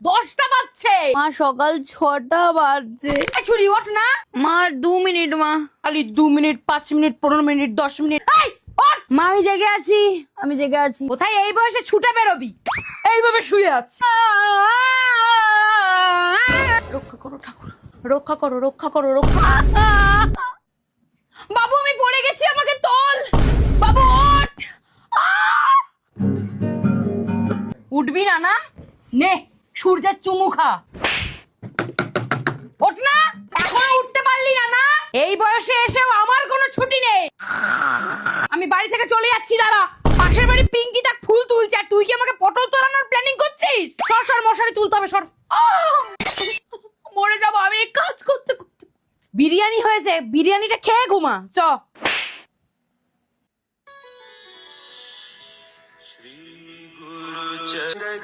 10টা বাজছে। মা সকাল 6টা বাজছে। ছুরি ওঠ না। মা 2 মিনিট মা। খালি 2 মিনিট, 5 মিনিট, 15 মিনিট, 10 মিনিট। এই ওঠ। মা আমি জেগে আছি, আমি জেগে আছি। কোথায় এই বয়সে ছুটে বেরোবি? এইভাবে শুয়ে আছি। রক্ষা করো ঠাকুর, রক্ষা করো, রক্ষা করো, রক্ষা। বাবু আমি পড়ে গেছি, আমাকে তোল। বাবু ওঠ। উঠবি না না? নে সূর্যের চুমু খা। ওঠ না, এখনো উঠতে পারলি না না? এই বয়সে এসেও আমার কোনো ছুটি নেই। আমি বাড়ি থেকে চলে যাচ্ছি, দাঁড়া। পাশের বাড়ি পিঙ্কিটা ফুল তুলছে আর তুই কি আমাকে পটল তোলানোর প্ল্যানিং করছিস? সর সর, মশারি তুলতে হবে, সর। মরে যাবো আমি এই কাজ করতে করতে। বিরিয়ানি হয়েছে, বিরিয়ানিটা খেয়ে ঘুমা চ। শ্রী গুরু চরণ